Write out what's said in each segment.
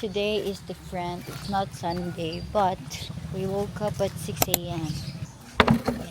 today is different. It's not Sunday, but we woke up at 6 a.m. Ayan.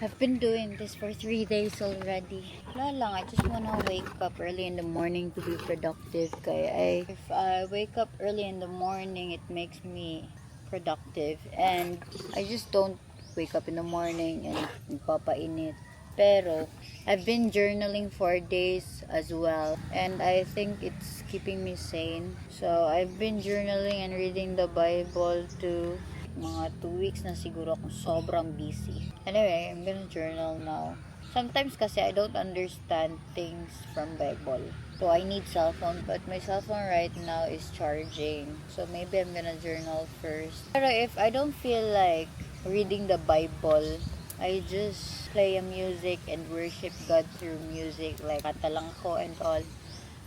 I've been doing this for 3 days already. Wala lang, I just wanna wake up early in the morning to be productive. Kaya if I wake up early in the morning, it makes me productive. And I just don't wake up in the morning and nagpapainit. Pero I've been journaling for days as well, and I think it's keeping me sane. So I've been journaling and reading the Bible too. Mga 2 weeks na siguro akong sobrang busy. Anyway, I'm gonna journal now. Sometimes kasi I don't understand things from Bible. So I need cell phone, but my cell phone right now is charging. So maybe I'm gonna journal first. Pero if I don't feel like reading the Bible, I just play a music and worship God through music, like kanta lang ako and all.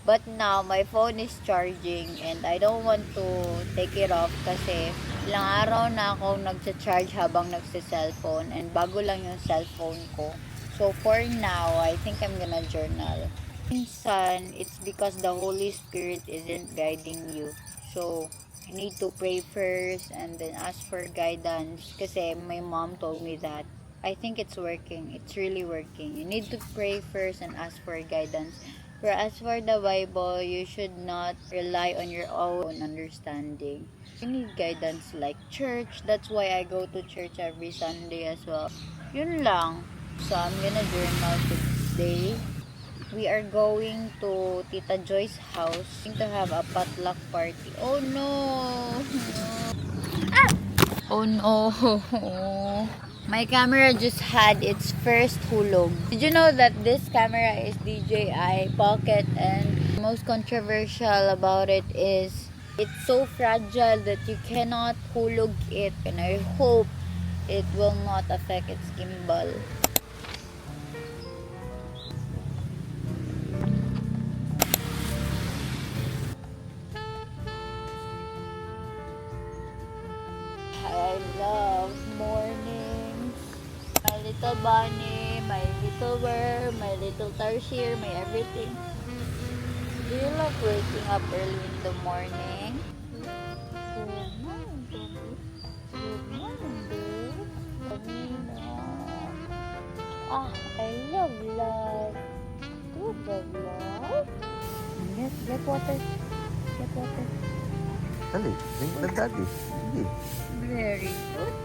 But now, my phone is charging and I don't want to take it off kasi ilang araw na ako nagcha-charge habang nagsa-cellphone and bago lang yung cellphone ko. So, for now, I think I'm gonna journal. Minsan, it's because the Holy Spirit isn't guiding you. So, you need to pray first and then ask for guidance kasi my mom told me that. I think it's working. It's really working. You need to pray first and ask for guidance. Whereas for the Bible, you should not rely on your own understanding. You need guidance like church. That's why I go to church every Sunday as well. Yun lang. So, I'm gonna journal today. We are going to Tita Joy's house to have a potluck party. Oh no! Ah! Oh no! My camera just had its first hulog. Did you know that this camera is DJI Pocket, and most controversial about it is it's so fragile that you cannot hulog it, and I hope it will not affect its gimbal. I love mornings. My little bunny, my little worm, my little tarsier, my everything. Do you love waking up early in the morning? Good morning, baby. Good morning, babe. Pamina. Ah, I love life. Do you love life? Get water. Get water. Dali, drink na daddy. Sige. Very good.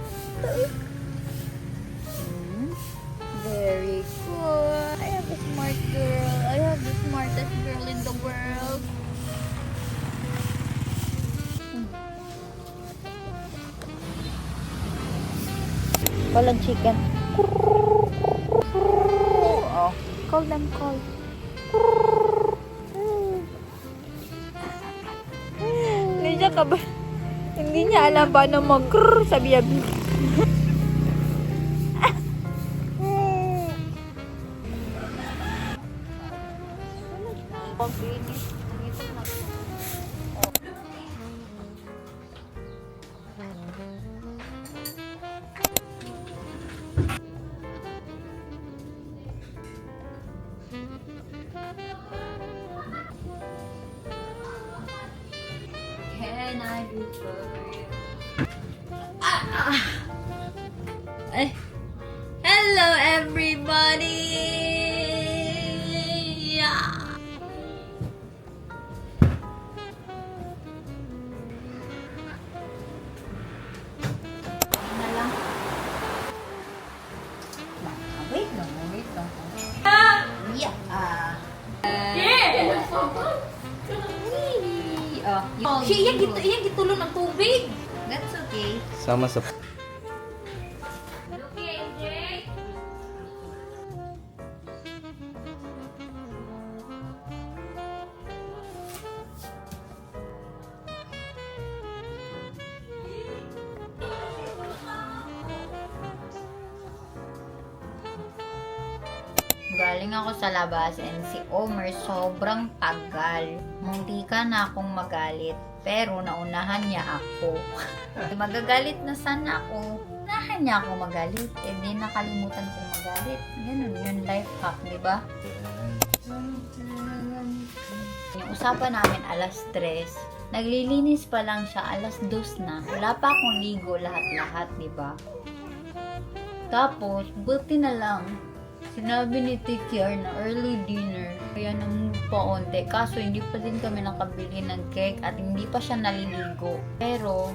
Very good. I have a smart girl. I have the smartest girl in the world. Walang chicken. Oh, call them, call. Hindi siya ka ba? Hindi niya alam paano mag-grrr sa biyabi. Can I do for you? Hello everybody! Yeah. Wait lang. Yeah. Siya iyang gitulo ng tubig. That's okay. Sama sa... Okay, MJ. Galing ako sa labas and si Omer sobrang tagal. Muntika na akong magalit. Pero naunahan niya ako. Magagalit na sana ako. Unahan niya ako magalit. Eh di nakalimutan kong magalit. Ganun yun, life hack, di ba? Yung usapan namin alas 3. Naglilinis pa lang siya, alas 2 na. Wala pa akong ligo lahat-lahat, di ba? Tapos, buti na lang, sinabi ni Tikiar na early dinner. Kaya nang paunti. Kaso, hindi pa din kami nakabili ng cake at hindi pa siya naliligo. Pero,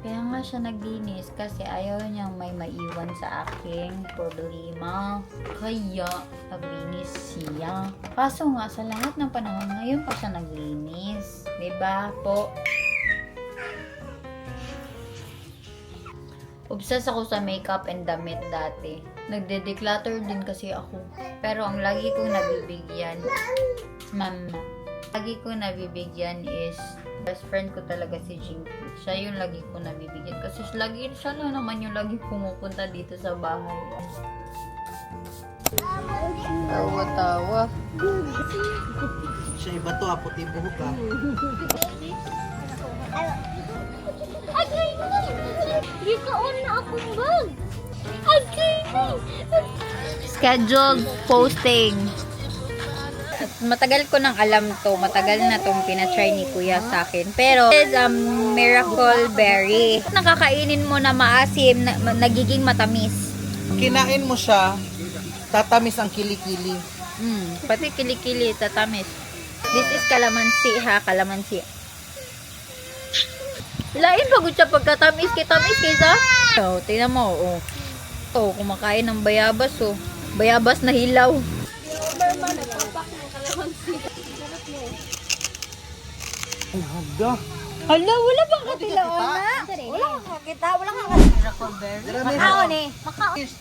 kaya nga siya naglinis kasi ayaw niyang may maiwan sa aking problema. Kaya, naglinis siya. Kaso nga, sa lahat ng panahon, ngayon pa siya naglinis. Diba po? Obsessed ako sa makeup and damit dati. Nagde-declutter din kasi ako. Pero ang lagi kong nabibigyan, lagi kong nabibigyan is best friend ko talaga si Jinky. Siya yung lagi ko nabibigyan. Kasi siya lang naman yung lagi pumupunta dito sa bahay. Tawa-tawa. Siya iba to, puti buhok ka. Gikaon na akong bag. Okay. Scheduled posting. Matagal ko nang alam to. Matagal na tong pinatry ni Kuya sa akin. Pero, it's miracle berry. Nakakainin mo na maasim, nagiging matamis. Kinain mo siya, tatamis ang kilikili. Pati kilikili, tatamis. This is kalamansi ha, kalamansi. Lain pagod siya pagkatamis, kitamis kaysa. Oh, tingnan mo, oh. Oh, kumakain ng bayabas, oh. Bayabas na hilaw. Ay, hada. Hala, wala bang katilaon na? Wala kang makita, wala kang makita. Makaon eh.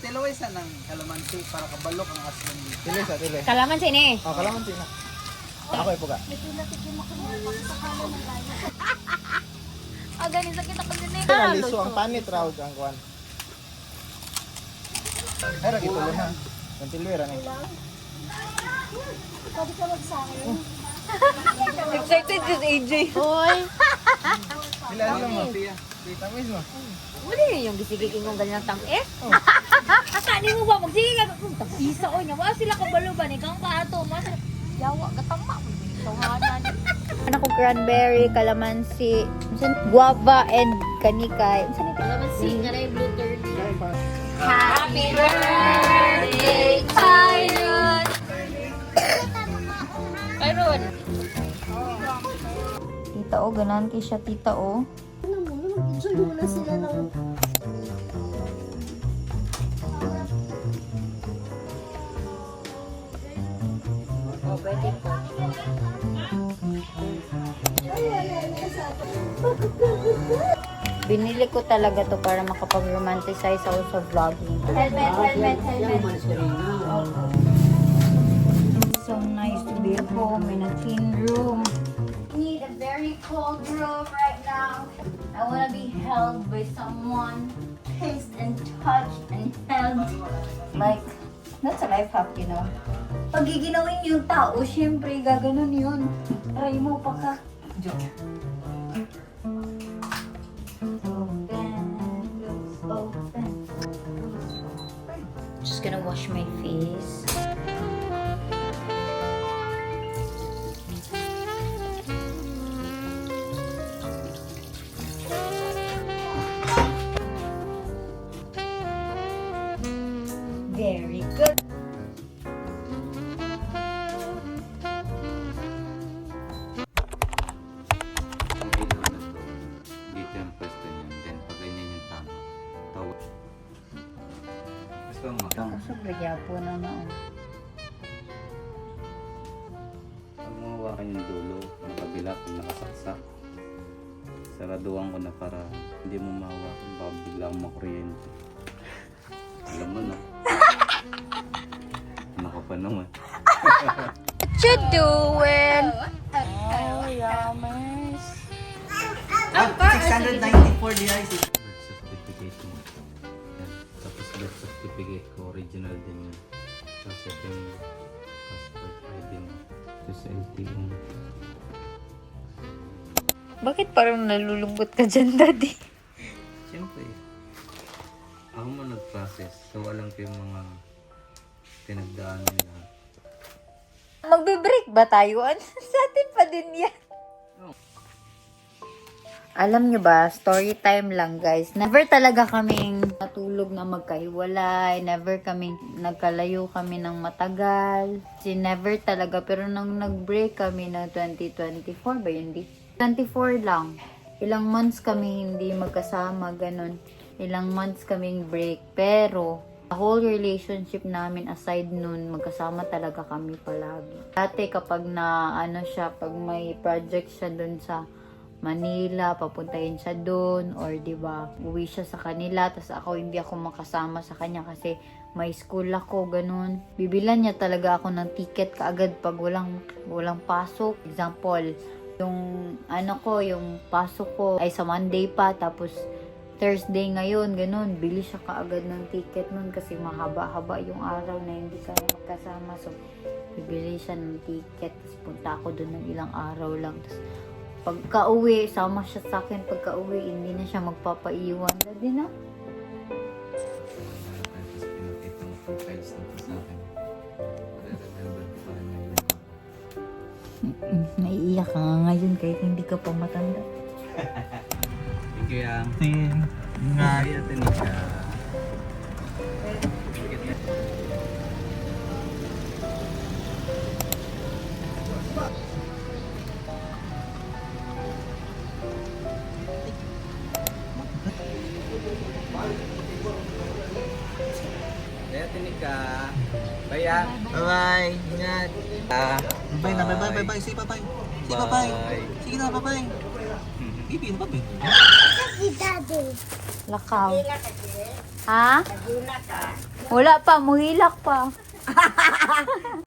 Tilaway sa ng kalamansi para kabalok ang asin. Tilaway sa, tilaway. Kalamansi ni. Oh, kalamansi na. Ako ay puga. Agani sakit ako din eh. Liso ang panit raw ang kuan. Ay, ra kitulo na. Ang tilaway ra ni. Excited si AJ. Hoy. Ilan lang mo, tiya. Tamis mo. Wala yun yung gisigiging kong ganyan tang eh. Tani mo ba magsigig ka? Isa o niya. Wala sila kabaluban. Ikaw ka ato. Yawa, gatama. Ano ko cranberry, kalamansi, guava, and kanikay. Kalamansi, kanay blue turkey. Happy birthday, Tyron! Tyron! Tita o, ganan kay siya tita o. Ano mo, mag-enjoy muna sila ng... Oh, pwede po. Binili ko talaga to para makapag-romanticize ako sa vlogging. Helmet. So nice to be at home in a clean room. I need a very cold room right now. I want to be held by someone. Kissed and touched and held. Like, that's a life hack, you know. Pag giginawin yung tao, syempre gaganon yun. Try mo pa ka. Joke. Open. Just gonna wash my face. Very good. Dito yung pwesto niyan. Then, pag ganyan yung tama. Tawag. Gusto mo makang. Sobrang yapo na noon. Pag mahawakan yung dulo, yung kabila, pag nakasaksak, saraduan ko na para hindi mo mahawakan. Baka bigla akong makuryente. Alam mo na. Ano ka pa naman? What you doing? Oh, yummers. 694 DIC. Birth certificate mo. Yan. Tapos birth certificate ko, original din yun. sa September. Passport ID mo. Ito sa LTO. Bakit parang nalulungkot ka dyan, Daddy? Siyempre, ako mo nag-process. So, alam ko yung mga pinagdaanan nila. Magbe-break ba tayo? Ano? Sa atin pa din yan. Alam nyo ba, story time lang guys. Never talaga kaming natulog na magkahiwalay. Never kaming nagkalayo kami ng matagal. Never talaga. Pero nang nag-break kami ng 2024 ba yun? 24 lang. Ilang months kami hindi magkasama, ganun. Ilang months kaming break. Pero, the whole relationship namin aside nun, magkasama talaga kami palagi. Dati kapag pag may project siya dun sa Manila, papuntahin siya doon or 'di ba, uwi siya sa kanila tapos ako hindi ako makasama sa kanya kasi may school ako, ganun. Bibilan niya talaga ako ng ticket kaagad pag walang pasok. Example, yung yung pasok ko ay sa Monday pa tapos Thursday ngayon, ganun. Bili siya kaagad ng ticket nun kasi mahaba-haba yung araw na hindi kami magkasama. So, bibili siya ng ticket tapos punta ako doon ng ilang araw lang. Tapos pagka-uwi, sama siya sa akin. Pagka-uwi, hindi na siya magpapaiwan. Daddy na. Tapos pinakita mo profiles na to sa akin. Remember ko pa rin ngayon. Naiiyak ka nga ngayon kahit hindi ka pa matanda. Thank you, Yang. Nga, Tinika. Kaya Tinika. Baya. Bye-bye. Ingat. Bye na. Bye-bye. Say bye-bye. Say bye-bye. Sige na, bye-bye. Bibi, ano ba, Bibi? Si Daddy. Lakaw. Ha? Wala pa, muhilak pa.